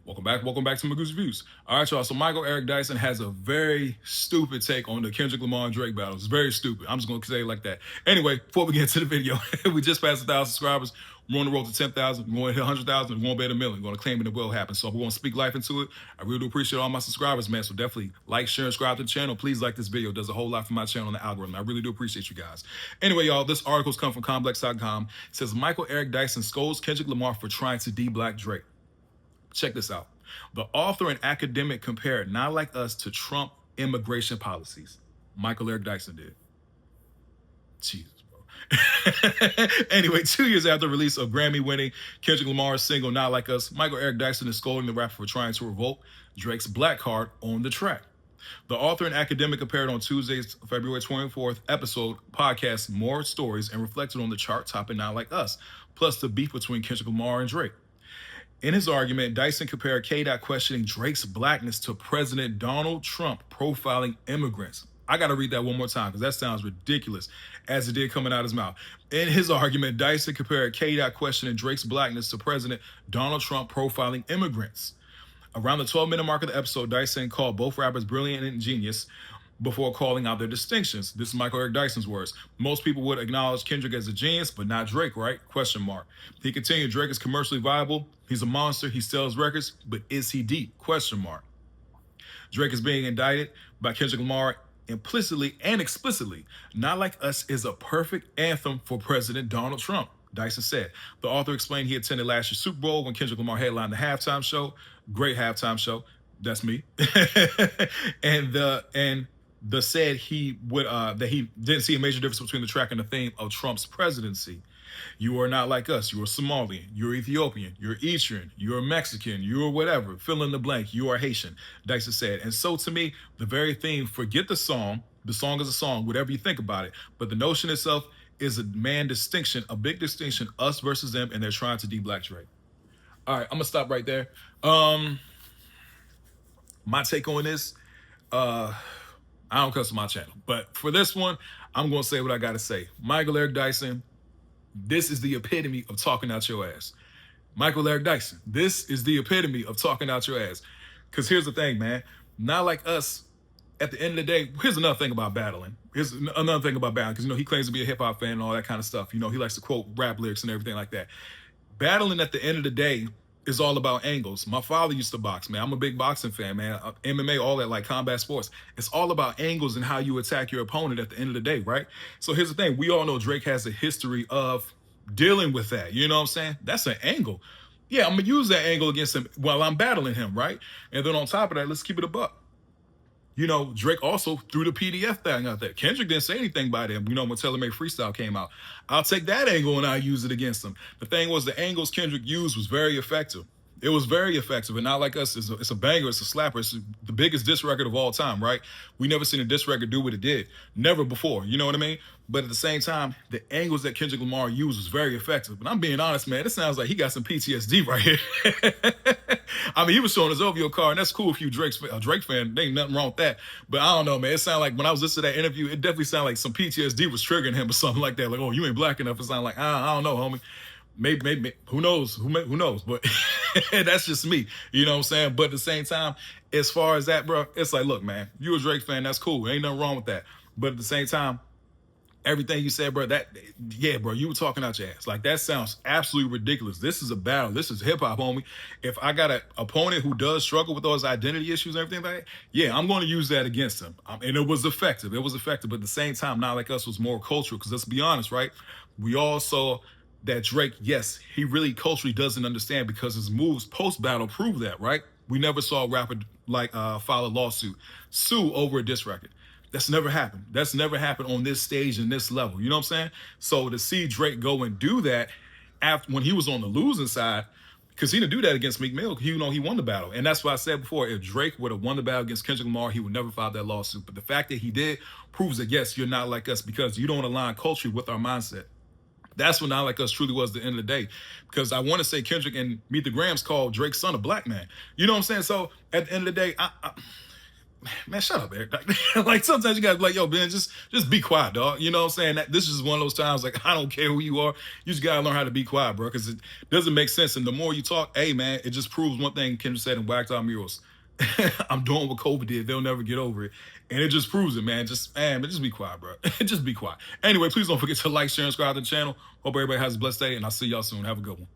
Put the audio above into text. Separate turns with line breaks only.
Welcome back to Magoo's Reviews. All right, y'all. So Michael Eric Dyson has a very stupid take on the Kendrick Lamar and Drake battle. It's very stupid. I'm just going to say it like that. Anyway, before we get into the video, we just passed 1,000 subscribers. We're on the road to 10,000. We're going to hit 100,000. We're going to bet a million. We're going to claim it. It will happen. So we're going to speak life into it. I really do appreciate all my subscribers, man. So definitely like, share, and subscribe to the channel. Please like this video. It does a whole lot for my channel and the algorithm. I really do appreciate you guys. Anyway, y'all, this article's come from complex.com. It says Michael Eric Dyson scolds Kendrick Lamar for trying to de-black Drake. Check this out. The author and academic compared Not Like Us to Trump immigration policies. Michael Eric Dyson did. Jesus, bro. Anyway, 2 years after the release of Grammy-winning Kendrick Lamar's single Not Like Us, Michael Eric Dyson is scolding the rapper for trying to revoke Drake's black card on the track. The author and academic appeared on Tuesday's February 24th episode podcast More Stories and reflected on the chart-topping Not Like Us, plus the beef between Kendrick Lamar and Drake. In his argument, Dyson compared K-Dot questioning Drake's blackness to President Donald Trump profiling immigrants. I got to read that one more time because that sounds ridiculous as it did coming out of his mouth. In his argument, Dyson compared K-Dot questioning Drake's blackness to President Donald Trump profiling immigrants. Around the 12-minute mark of the episode, Dyson called both rappers brilliant and ingenious before calling out their distinctions. This is Michael Eric Dyson's words. Most people would acknowledge Kendrick as a genius, but not Drake, right? Question mark. He continued, Drake is commercially viable. He's a monster. He sells records, but is he deep? Question mark. Drake is being indicted by Kendrick Lamar implicitly and explicitly. Not Like Us is a perfect anthem for President Donald Trump, Dyson said. The author explained he attended last year's Super Bowl when Kendrick Lamar headlined the halftime show. Great halftime show. That's me. The said he would that he didn't see a major difference between the track and the theme of Trump's presidency. You are not like us. You are Somalian. You're Ethiopian. You're Eastern. You're Mexican. You're whatever. Fill in the blank. You are Haitian, Dyson said. And so to me, the very theme, forget the song. The song is a song, whatever you think about it. But the notion itself is a man distinction, a big distinction, us versus them, and they're trying to de-black Drake. All right, I'm going to stop right there. My take on this, I don't cuss on my channel, but for this one, I'm going to say what I got to say. Michael Eric Dyson, this is the epitome of talking out your ass. Michael Eric Dyson, this is the epitome of talking out your ass. Because here's the thing, man. Not Like Us, at the end of the day, here's another thing about battling. Here's another thing about battling, because, he claims to be a hip-hop fan and all that kind of stuff. He likes to quote rap lyrics and everything like that. Battling at the end of the day is all about angles. My father used to box, man. I'm a big boxing fan, man. MMA, all that, like combat sports. It's all about angles and how you attack your opponent at the end of the day, right? So here's the thing. We all know Drake has a history of dealing with that. You know what I'm saying? That's an angle. Yeah, I'm going to use that angle against him while I'm battling him, right? And then on top of that, let's keep it a buck. Drake also threw the PDF thing out there. Kendrick didn't say anything about him, when Taylor Made Freestyle came out. I'll take that angle and I'll use it against him. The thing was, the angles Kendrick used was very effective. It was very effective. And Not Like Us, it's a banger, it's a slapper. It's the biggest diss record of all time, right? We never seen a diss record do what it did. Never before, you know what I mean? But at the same time, the angles that Kendrick Lamar used was very effective. But I'm being honest, man, it sounds like he got some PTSD right here. I mean, he was showing his OVO card, and that's cool if you're a Drake fan. There ain't nothing wrong with that. But I don't know, man. It sounded like when I was listening to that interview, it definitely sounded like some PTSD was triggering him or something like that. Like, oh, you ain't black enough. It sounded like, I don't know, homie. Maybe, who knows? Who knows? But that's just me. You know what I'm saying? But at the same time, as far as that, bro, it's like, look, man, you a Drake fan, that's cool. Ain't nothing wrong with that. But at the same time, everything you said, bro, bro, you were talking out your ass. Like, that sounds absolutely ridiculous. This is a battle. This is hip-hop, homie. If I got an opponent who does struggle with those identity issues and everything like that, yeah, I'm going to use that against him. And it was effective. It was effective. But at the same time, Not Like Us was more cultural. Because let's be honest, right? We all saw that Drake, yes, he really culturally doesn't understand, because his moves post-battle prove that, right? We never saw a rapper file a lawsuit, sue over a diss record. That's never happened. That's never happened on this stage and this level. You know what I'm saying? So to see Drake go and do that when he was on the losing side, because he didn't do that against Meek Mill, he won the battle. And that's why I said before, if Drake would have won the battle against Kendrick Lamar, he would never file that lawsuit. But the fact that he did proves that, yes, you're not like us, because you don't align culturally with our mindset. That's what Not Like Us truly was at the end of the day. Because I want to say Kendrick and Meet the Grams called Drake's son a black man. You know what I'm saying? So at the end of the day, Man, shut up, Eric. Like sometimes you gotta be like, yo, man, just be quiet, dog. You know what I'm saying? This is one of those times, like, I don't care who you are. You just gotta learn how to be quiet, bro, because it doesn't make sense. And the more you talk, hey man, it just proves one thing Kendrick said in Whacked Out Murals. I'm doing what COVID did. They'll never get over it. And it just proves it, man. Just be quiet, bro. Just be quiet. Anyway, please don't forget to like, share, and subscribe to the channel. Hope everybody has a blessed day, and I'll see y'all soon. Have a good one.